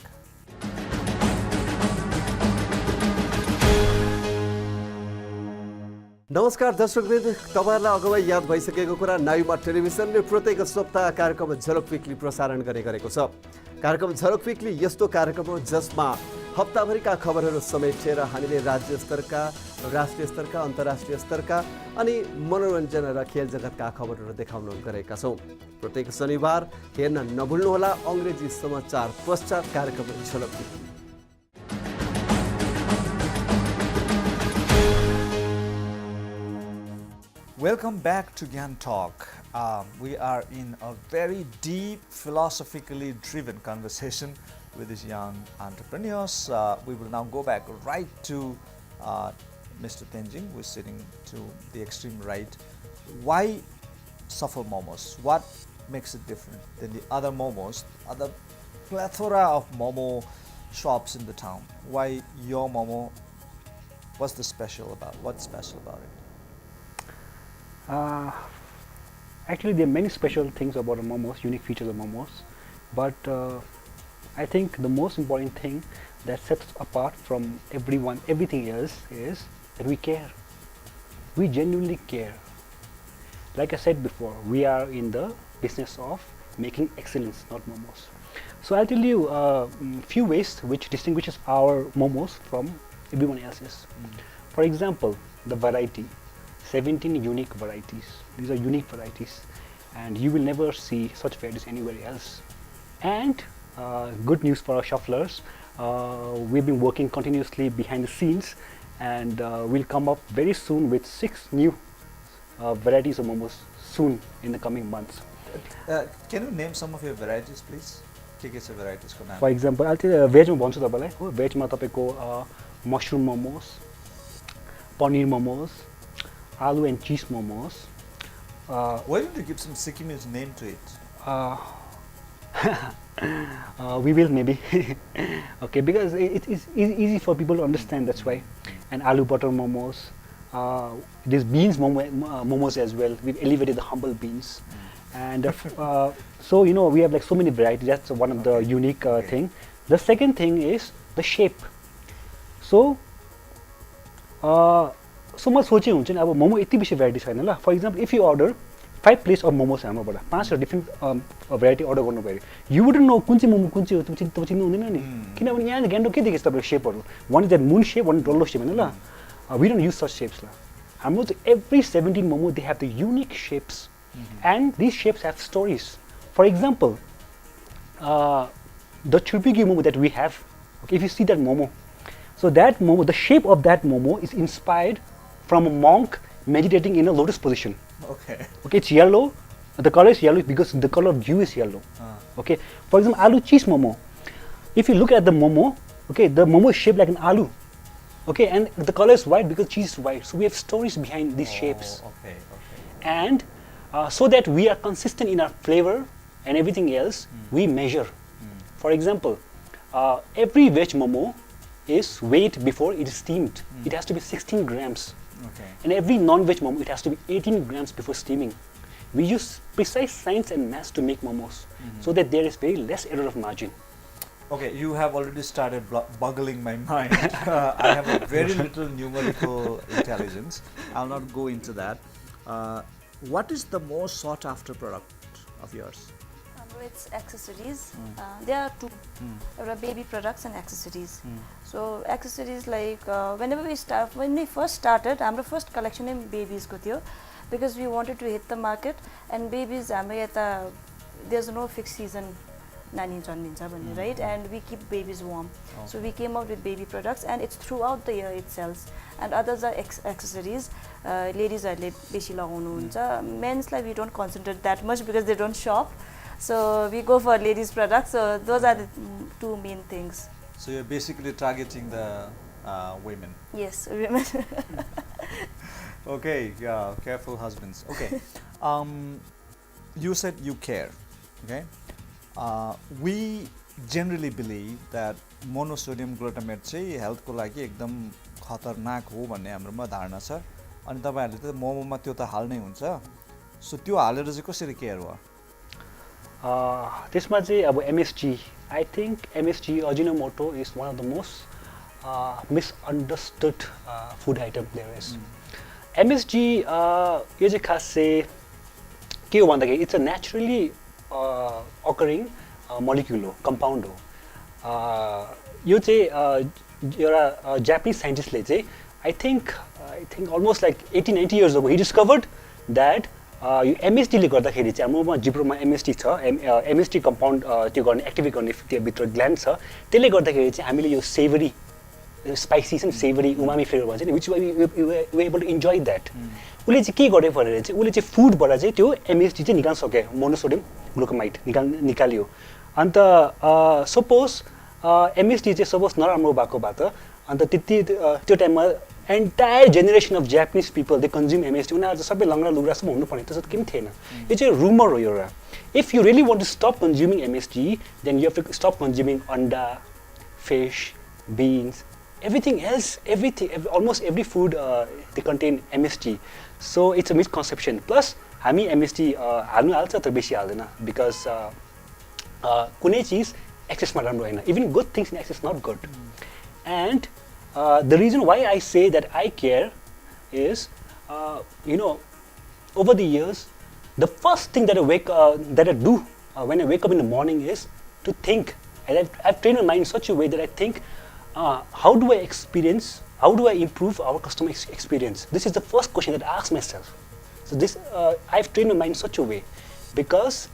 नमस्कार दर्शकवृन्द, तपाईहरुलाई अगावै याद भइसकेको कुरा नायुमा टेलिभिजनले प्रत्येक सप्ताह कार्यक्रम झलक विकली प्रसारण गरेको छ। कार्यक्रम झलक विकली यस्तो कार्यक्रम हो जसमा हप्ताभरिका खबरहरू समेटेर हामीले राज्य स्तरका, राष्ट्रिय स्तरका, अन्तर्राष्ट्रिय स्तरका अनि मनोरञ्जन र खेल जगतका खबरहरू देखाउन गरेका छौं। प्रत्येक शनिबार हेर्न नभुल्नुहोला अंग्रेजी समाचार पश्चात कार्यक्रम झलक विकली। Welcome back to Gyantalk. We are in a very deep, philosophically driven conversation with these young entrepreneurs. We will now go back right to Mr. Tenzing, who is sitting to the extreme right. Why Suffer Momos? What makes it different than the other momos, other plethora of momo shops in the town? Why your momo? What's the special about? What's special about it? Actually, there are many special things about momos, unique features of momos, but I think the most important thing that sets us apart from everything else is that we care. We genuinely care. Like I said before, we are in the business of making excellence, not momos. So I'll tell you a few ways which distinguishes our momos from everyone else's. For example, the variety. 17 unique varieties. These are unique varieties and you will never see such varieties anywhere else. And good news for our shufflers, we've been working continuously behind the scenes and we'll come up very soon with 6 new varieties of momos soon in the coming months. Can you name some of your varieties, please? के छ varieties को नाम? For example अहिले भेजमा भन्छु तपाईँलाई हो भेजमा तपाईँको mushroom momos पनिर मोमोस आलु एन्ड चिज momos Why don't you give some Sikkimese name to it? We will maybe okay because it is easy for people to understand, that's why. And aloo butter momos, there's beans momos as well. We've elevated the humble beans, and so you know we have like so many varieties. That's one of the unique thing. The second thing is the shape. So so म सोचे हुन्छ नि अब मोमो यति बेसी variety छैन ल. For example if you order 5 plates of momos हाम्रोबाट 5 different variety order गर्नु पऱ्यो, यु वुडन्ट नो कुन चाहिँ मोमो कुन चाहिँ हो तपाईँ चिन्नु हुँदैन नि, किनभने यहाँ ग्यान्टोक के देखेछ तपाईँको शेपहरू, one is that moon shape, one डल्लो शेप होइन ल. We don't use such shapes ल. हाम्रो चाहिँ every 17 momo they have the unique shapes and this shapes have stories. For example the छुर्पिगी momo that we have, if you see that momo, so that momo, the shape of that momo is inspired from a monk meditating in a lotus position. Okay. Okay, it's yellow. The color is yellow because the color of dew is yellow. Okay. For example, aloo cheese momo. If you look at the momo, okay, the momo is shaped like an aloo. Okay, and the color is white because cheese is white. So we have stories behind these shapes. Okay. And so that we are consistent in our flavor and everything else, we measure. For example, every veg momo is weighed before it is steamed. It has to be 16 grams. Okay. And every non-veg momo, it has to be 18 grams before steaming. We use precise science and maths to make momos so that there is very less error of margin. Okay, you have already started boggling my mind. I have a very little numerical intelligence. I'll not go into that. What is the most sought after product of yours? It's accessories. There are two, baby products and accessories. So accessories like when we first started, our first collection in babies ko थियो, because we wanted to hit the market, and babies there's no fixed season nani janmincha bhanne, right, and we keep babies warm. So we came out with baby products, and it's throughout the year it sells. And others are accessories. Ladies are beshi lagaunu huncha. Men's like we don't concentrate that much because they don't shop. So we go for ladies products. So those are the two main things. So you're basically targeting the women. Yes, women. Okay, yeah, careful husbands. Okay, you said you care. Okay, we generally believe that monosodium glutamate चाहिँ health को लागि एकदम खतरनाक हो भन्ने हाम्रोमा धारणा छ. अनि तपाईहरुले त मोमोमा त्यो त हाल्नै हुन्छ. सो त्यो हालेर चाहिँ कसरी केयर हो? त्यसमा चाहिँ अब MSG, I think MSG, Ajinomoto, is one of the most misunderstood food item there is. MSG यो चाहिँ खास चाहिँ के हो भन्दाखेरि it's a naturally occurring molecule हो, compound हो. यो चाहिँ एउटा Japanese scientistले चाहिँ I think almost like 80-90 years ago he discovered that yo MSG ले गर्दाखेरि चाहिँ हाम्रोमा जिब्रोमा MSG छ, MSG कम्पाउन्ड त्यो गर्ने एक्टिभेट गर्ने त्यो भित्र ग्ल्यान्ड छ, त्यसले गर्दाखेरि चाहिँ हामीले यो savoury spicy and savoury umami flavour भन्छ नि, which we able to enjoy that. उसले चाहिँ के गर्यो भनेर चाहिँ उसले चाहिँ फुडबाट चाहिँ त्यो MSG चाहिँ निकाल्न सक्यो, मोनोसोडियम ग्लुकोमाइड निकाल्यो. अन्त सपोज MSG चाहिँ सपोज नराम्रो भएको भए त अन्त त्यति त्यो टाइममा entire generation of Japanese people, they consume MSG. उनीहरू चाहिँ सबै लङ्गडा लुग्रा सब हुनुपर्ने, त्यसो केही पनि थिएन. यो चाहिँ रुमर हो एउटा. If you really want to stop consuming MSG, then you have to stop consuming anda, fish, beans, everything else, almost every food they contain MSG. So it's a misconception. Plus हामी MSG हाल्नु हाल्छ तर बेसी हाल्दैन, because कुनै चिज एक्सेसमा राम्रो होइन. Even good things in excess not good. And the reason why I say that I care is, over the years, the first thing that I do when I wake up in the morning is to think. And I've trained my mind in such a way that I think, how do I improve our customer experience? This is the first question that I ask myself. So this, I've trained my mind in such a way, because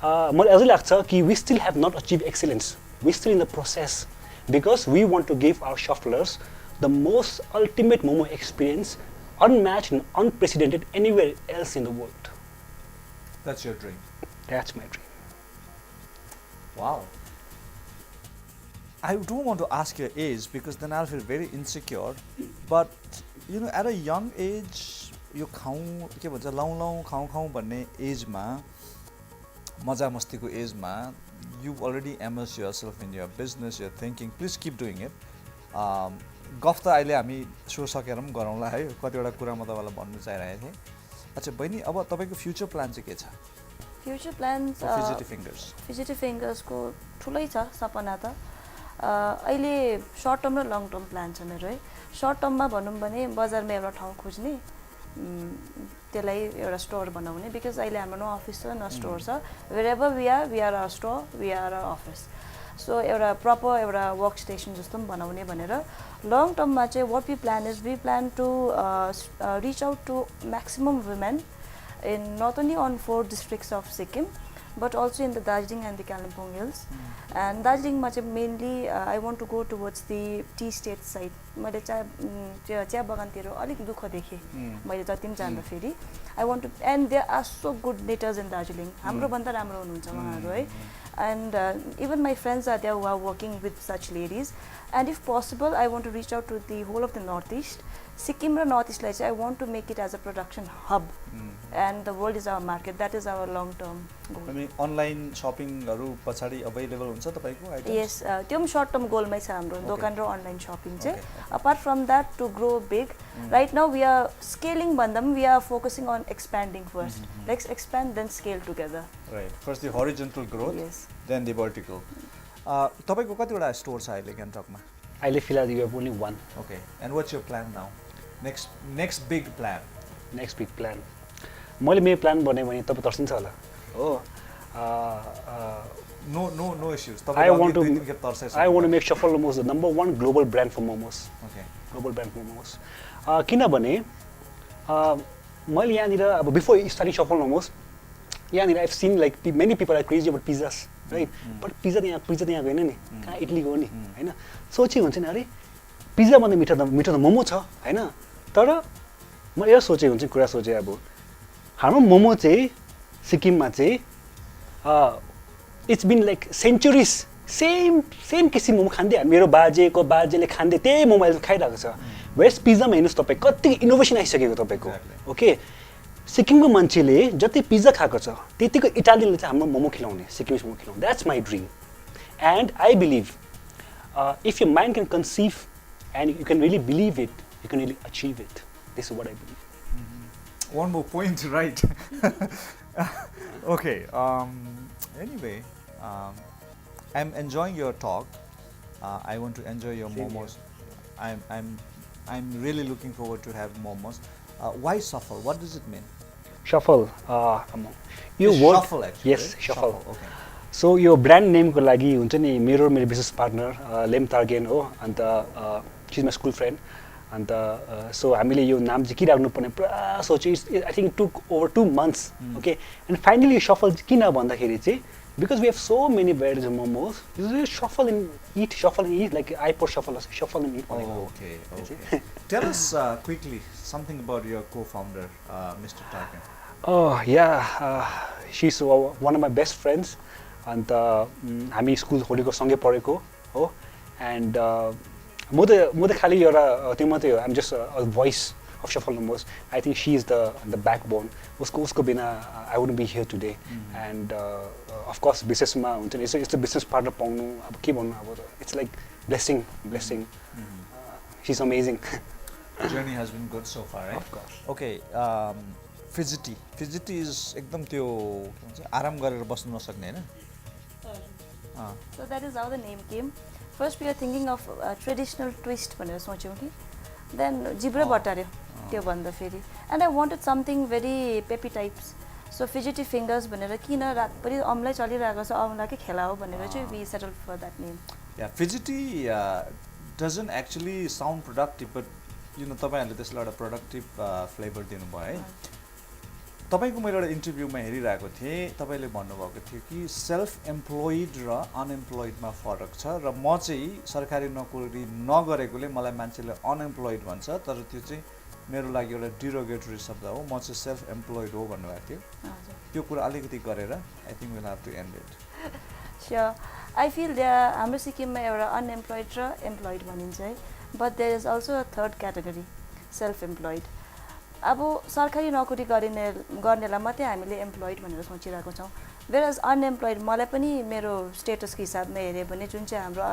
we still have not achieved excellence. We're still in the process. Because we want to give our shop floors the most ultimate momo experience, unmatched and unprecedented anywhere else in the world. That's your dream. That's my dream. Wow. I don't want to ask your age because then I'll feel very insecure. But you know, at a young age, यो खाउँ के भन्छ लाउँ खाउँ भन्ने asthma मजा मस्तीको asthma you've already immersed yourself in your business, you're thinking, please keep doing it. गफ त अहिले हामी सो सकेर पनि गरौँला है, कतिवटा कुरा म तपाईँलाई भन्नु चाहिरहेको थिएँ. अच्छा बहिनी, अब तपाईँको फ्युचर प्लान चाहिँ के छ? फ्युचर प्लान फिजिटी फिङ्गर्सको ठुलै छ सपना त. अहिले सर्ट टर्म र लङ टर्म प्लान छ मेरो है. सर्ट टर्ममा भनौँ भने बजारमा एउटा ठाउँ खोज्ने, त्यसलाई एउटा स्टोर बनाउने, बिकज अहिले हाम्रो न अफिस छ न स्टोर छ. Wherever we are a store, we are a office. सो एउटा प्रपर एउटा वर्क स्टेसन जस्तो पनि बनाउने भनेर. लङ टर्ममा चाहिँ what we plan to reach out to maximum women in not only on 4 districts of Sikkim but also in the Darjeeling and the Kalimpong hills. And Darjeeling ma चाहिँ mainly I want to go towards the tea state side. मैले chia बगानतिर अलिक दुःख देखेँ मैले जति पनि जान्दा फेरि. I want to, and there are so good knitters in Darjeeling. हाम्रो भन्दा राम्रो हुनुहुन्छ उहाँहरू है. And even my friends are there who are working with such ladies. And if possible, I want to reach out to the whole of the Northeast. Sikkim raw Northeast लाई चाहिँ I want to make it as a production hub. And the world is our market. That is our long term goal. I mean, online shoppingहरु पछाडी available हुन्छ तपाईको items? Yes, त्यो पनि short term goal मै छ हाम्रो दोकान र online shopping चाहिँ. Apart from that, to grow big, right now we are scaling भन्दा पनि we are focusing on expanding first. Let's expand then scale together. Right. First the horizontal growth, yes, then the vertical. तपाईको कतिवटा store छ अहिले ग्यान्टकमा? अहिले फिलहाल you have only one. Okay. And what's your plan now? Next big plan. Next big plan. मैले मेरो plan भने तपाईँ तर्सिन्छ होला. हो. No issues. I want to make Shuffle Momos the #1 global brand for momos. Okay. Global brand for momos. किनभने मैले यहाँनिर अब before starting Shuffle Momos, यहाँनिर I've seen like many people are crazy about pizzas, right? But pizza त यहाँ गएन नि, कहाँ इटलीको हो नि, हैन? सोचे हुन्छ नि अरे पिज्जा भन्दा मिठो त मोमो छ, हैन? तर म यो सोचे हुन्छ कुरा सोचे अब हाम्रो मोमो चाहिँ सिक्किममा चाहिँ it's been like centuries same किसिम मोमो खाँदै मेरो बाजेले खाँदै त्यही मोमो अहिले खाइरहेको छ. वेस्ट पिज्जामा हेर्नुहोस् तपाईँ कति इनोभेसन आइसकेको तपाईँको. ओके, सिक्किमको मान्छेले जति पिज्जा खाएको छ त्यतिको इटालियनले चाहिँ हाम्रो मोमो खिलाउने, सिक्किमिज मोमो खिलाउने. That's my dream. And I believe if your mind can conceive and you can really believe it, you can really achieve it. This is what I believe. One more point, right? Okay. Anyway, I'm enjoying your talk. I want to enjoy your momos. I'm really looking forward to have momos. Why shuffle? What does it mean? Shuffle. You It's work. shuffle actually. Yes, right? shuffle. Okay. So your brand name को लागि हुन्छ नि मेरो business partner लेम तार्गेन हो अन्त she's my school friend अन्त so हामीले यो नाम चाहिँ के राख्नु पर्ने पुरा सोचे. I think it took over 2 months. Okay, and finally shuffle किन भन्दाखेरि चाहिँ because we have so many varieties of momos, you just shuffle and eat like I pour shuffle and eat. Oh, okay. Tell us quickly something about your co-founder, Mr. Tarkin. Oh yeah, she's one of my best friends. अन्त हामी school छोडेको सँगै पढेको हो. End म त खालि एउटा त्यो मात्रै हो. I'm just a voice of सफल momos. I think C is the backbone. उसको बिना आई wouldn't be here today. And of course बिजनेसमा हुन्छ नि यस्तो बिजनेस पार्टनर पाउनु अब के भन्नु, अब it's like blessing. She is amazing. Journey has been good so far, right? Of course. Okay. Fidgety is एकदम त्यो के भन्छ आराम गरेर बस्नु नसक्ने हैन. So that is how the name came. First we are thinking of a traditional twist भनेर सोच्यौँ कि. Then जिब्रो बटार्यो त्यो भन्दा फेरि. And I wanted something very peppy types. So fidgety fingers भनेर किन रातभरि अमलाई चलिरहेको छ अमलाकै खेला हो भनेर चाहिँ we settled for that name. Yeah, fidgety doesn't actually sound productive, but you know तपाईहरुले त्यसलाई एउटा productive flavor दिनुभयो है. तपाईको मैले एउटा इन्टरभ्यूमा हेरिरहेको थिएँ. तपाईले भन्नुभएको थियो कि सेल्फ एम्प्लोइड र अनएम्प्लोइडमा फरक छ र म चाहिँ सरकारी नोकरी नगरेकोले मलाई मान्छेले अनएम्प्लोइड भन्छ, तर त्यो चाहिँ मेरो लागि एउटा डिरोगेटरी शब्द हो म चाहिँ सेल्फ एम्प्लोइड हो भन्नुभएको थियो हजुर त्यो कुरा अलिकति गरेर I think will have to end it sure I feel हाम्रो सिक्किममा एउटा अनएम्प्लोइड र एम्प्लोइड भनिन्छ है but there is also a third category self employed अब सरकारी नोकरी गर्नेलाई मात्रै हामीले एम्प्लोइड भनेर सोचिरहेको छौँ वेरएज अनएम्प्लोइड मलाई पनि मेरो स्टेटसको हिसाबमा हेऱ्यो भने जुन चाहिँ हाम्रो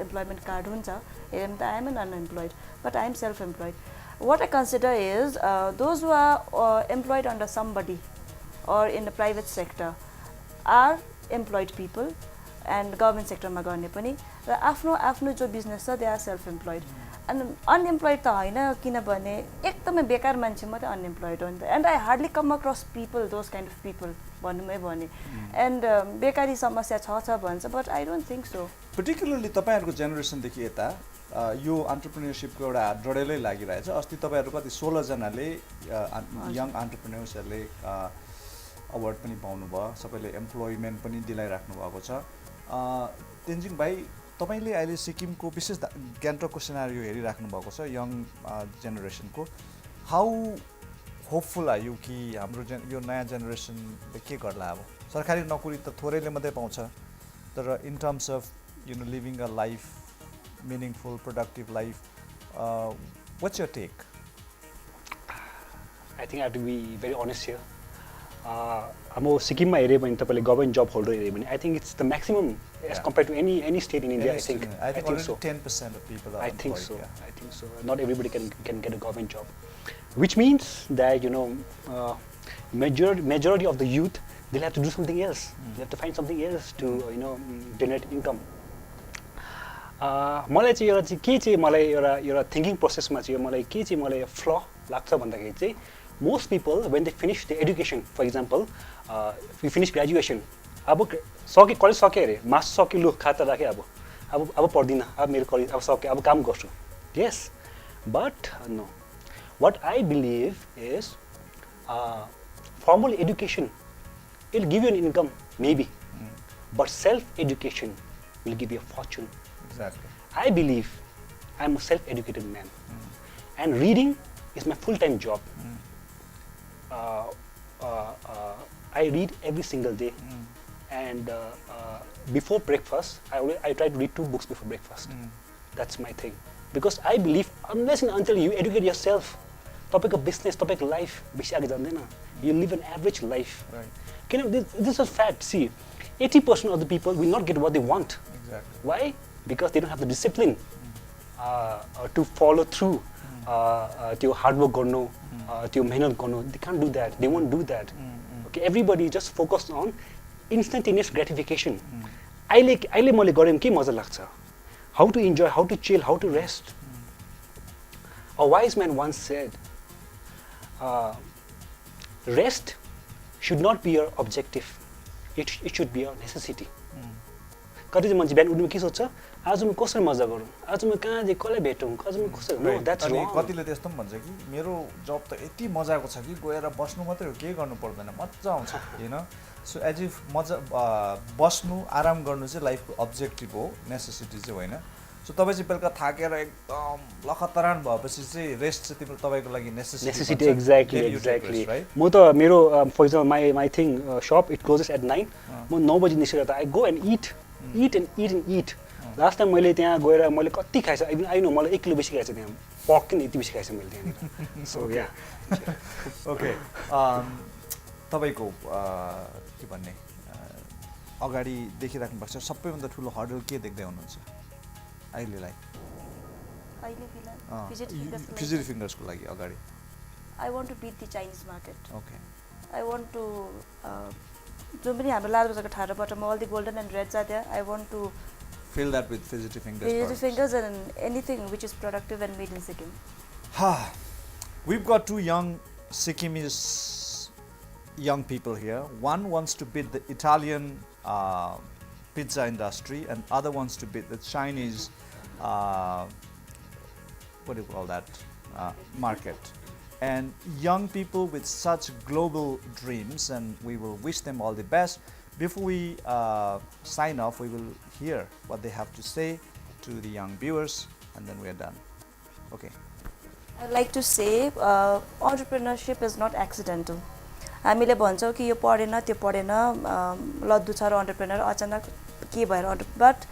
एम्प्लोइमेन्ट कार्ड हुन्छ हेऱ्यो भने त I am an unemployed but I am self employed what I consider is those who are employed under somebody or in the private sector are employed people and government sector ma गर्ने पनि र आफ्नो आफ्नो जो business छ they are self employed and unemployed त होइन किनभने एकदमै बेकार मान्छे मात्रै अनएम्प्लोइड हो नि त and I hardly come across people those kind of people भन्नुमै भने एन्ड बेकारी समस्या छ भन्छ but I don't think so particularly तपाईँहरूको जेनेरेसनदेखि यता यो अन्टरप्रिन्योरसिपको एउटा डडेलै लागिरहेछ अस्ति तपाईँहरू कति 16 जनाले यङ अन्टरप्रिन्योर्सहरूले अवार्ड पनि पाउनुभयो सबैले एम्प्लोइमेन्ट पनि दिलाइराख्नु भएको छ तेन्जिङ भाइ तपाईँले अहिले सिक्किमको विशेष ग्यान्टकको सिनारियो हेरिराख्नु भएको छ यङ जेनेरेसनको हाउ होपफुल आर यु कि हाम्रो यो नयाँ जेनेरेसनले के गर्ला अब सरकारी नोकरी त थोरैले मात्रै पाउँछ तर in terms of you know living a life meaningful, productive life. What's your take? I think I have to be very honest here. हाम्रो सिक्किममा हेऱ्यो भने तपाईँले गभर्मेन्ट जब होल्डर हेऱ्यो भने I think it's the maximum age compare to any state in India I think so. 10% of people are I think employed, so. yeah. I think so. Not everybody can get a government job, which means that majority of the youth they'll have to do something else. They have to find something else to generate income. मलाई चाहिँ एउटा चाहिँ के चाहिँ मलाई एउटा thinking प्रोसेसमा चाहिँ मलाई के चाहिँ मलाई फ्ल लाग्छ भन्दाखेरि चाहिँ most people when they finish the education for example we finish graduation अब सके कलेज सकेँ अरे मास सकेँ लु खाता राखेँ अब पढ्दिनँ अब मेरो कलेज अब सकेँ अब काम गर्छु yes but know what I believe is formal education it give you an income maybe but self education will give you a fortune. Exactly. I believe I'm a self-educated man, and reading is my full-time job. I read every single day, and before breakfast, I try to read 2 books before breakfast. That's my thing, because I believe unless and until you educate yourself, topic of business, topic of life, you live an average life. Right. This is a fact. See, 80% of the people will not get what they want. Exactly. Why? Because they don't have the discipline to follow through to hard work garnu to mehnat garnu. They can't do that. They won't do that. Okay, everybody just focused on instantaneous gratification. अहिले मैले गरेँ के मजा लाग्छ. How to enjoy, how to chill, how to rest. A wise man once said, rest should not be your objective. It should be your necessity. कति चाहिँ मान्छे बिहान उठ्नु के सोध्छ आज म कसरी मजा गरौँ आज म कहाँ चाहिँ कसलाई भेटौँ आज म कसरी नो द्याट्स रङ. कतिले त्यस्तो पनि भन्छ कि मेरो जब त यति मजाको छ कि गएर बस्नु मात्रै हो केही गर्नु पर्दैन मजा आउँछ होइन सो एज इफ मजा बस्नु आराम गर्नु चाहिँ लाइफको अब्जेक्टिभ हो नेसेसिटी चाहिँ होइन सो तपाईँ चाहिँ बेलुका थाकेर एकदम लखतरान भएपछि चाहिँ रेस्ट चाहिँ तिम्रो तपाईँको लागि नेसेसिटी एक्ज्याक्टली म त मेरो for example my thing shop it closes at 9 म 9 बजी निस्केर त I go and eat. Last time मैले त्यहाँ गएर मैले कति खाएछ आई नो मलाई 1 किलो बेसी खाएछ त्यहाँ पर्क नि यति बेसी खाएछ मैले त्यहाँनिर सो या ओके तपाईँको के भन्ने अगाडि देखिराख्नु भएको छ सबैभन्दा ठुलो हर्डल के देख्दै हुनुहुन्छ अहिलेलाई फिजिटि फिङ्गर्सको लागि अगाडि I want to beat the Chinese market okay I want to जुन पनि हाम्रो लालबजारको ठाडोबाटोमा all the golden and reds are there I want to fill that with fidgety fingers and anything which is productive and made in Sikkim. We've got 2 young Sikkimese young people here. One wants to beat the Italian pizza industry and other wants to beat the Chinese what do you call that market. And young people with such global dreams, and we will wish them all the best. Before we sign off, we will hear what they have to say to the young viewers, and then we are done. Okay. I like to say entrepreneurship is not accidental. हामीले भन्छौँ कि यो पढेन त्यो पढेन लद्दु छ र entrepreneur अचानक के भएर but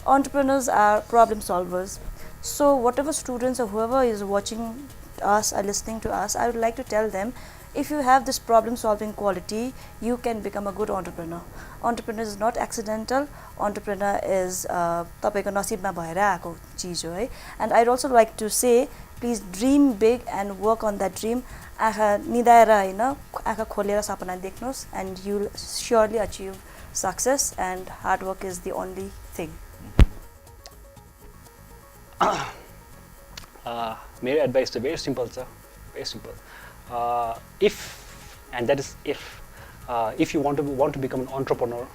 entrepreneurs are problem solvers. So whatever students or whoever is watching us or listening to us, I would like to tell them, if you have this problem solving quality, you can become a good entrepreneur. Entrepreneur is not accidental. Entrepreneur is तपाईको नसिबमा भएर आएको चीज हो है. And I'd also like to say, please dream big and work on that dream. आँखा निदाएर हैन, आँखा खोलेर सपना देख्नुस्, and you'll surely achieve success, and hard work is the only thing. मेरो एडभाइस चाहिँ very simple छ, very simple. If you want to become an entrepreneur,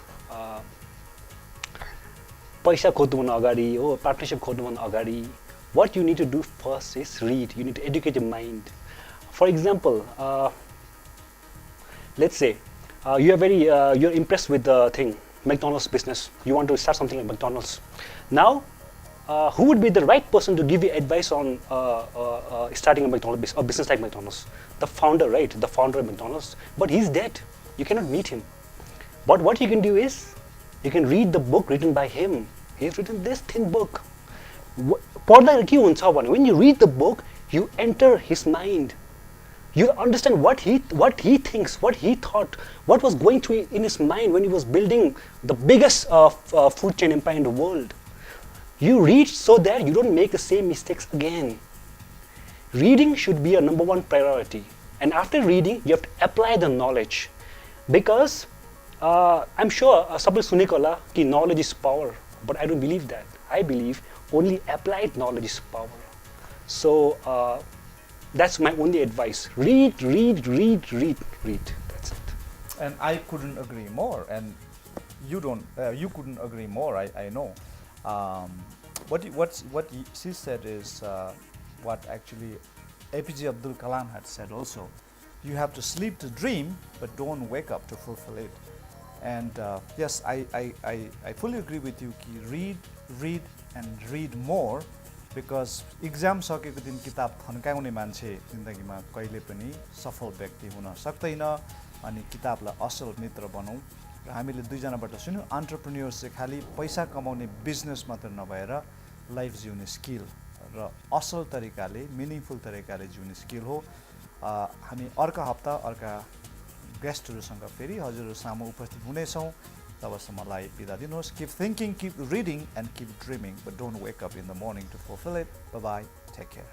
पैसा खोज्नुभन्दा अगाडि हो, पार्टनरशिप खोज्नुभन्दा अगाडि, what you need to do first is read. You need to educate your mind. For example, let's say you're impressed with the thing, McDonald's business. You want to start something like McDonald's. Now, who would be the right person to give you advice on starting a business like McDonald's? The founder, right? The founder of McDonald's. But he's dead. You cannot meet him. But what you can do is, you can read the book written by him. He's written this thin book. When you read the book, you enter his mind. You understand what he thinks, what he thought, what was going through in his mind when he was building the biggest food chain empire in the world. You read so that you don't make the same mistakes again. Reading should be a number one priority. And after reading, you have to apply the knowledge. Because I'm sure sabale suneko hola ki knowledge is power, but I don't believe that. I believe only applied knowledge is power. So that's my only advice. Read. That's it. And I couldn't agree more. And you couldn't agree more. I know. What she said is what actually APJ Abdul Kalam had said also. You have to sleep to dream, but don't wake up to fulfill it. And yes, I fully agree with you. Ki read more, because exam सकेको दिन किताब थन्काउने मान्छे जिन्दगीमा कहिले पनि सफल व्यक्ति हुन सक्दैन. अनि किताबलाई असल मित्र बनाऊ. र हामीले दुईजनाबाट सुन्यौं, एन्टरप्रेन्योर चाहिँ खाली पैसा कमाउने बिजनेस मात्र नभएर लाइफ जिउने स्किल र असल तरिकाले मिनिङफुल तरिकाले जिउने स्किल हो. हामी अर्का हप्ता अर्का गेस्टहरुसँग फेरि हजुरहरु सामु उपस्थित हुनेछौं. तबसम्मलाई बिदा दिनुहोस्. Keep thinking, keep reading and keep dreaming, but don't wake up in the morning to fulfill it. Bye bye. Take care.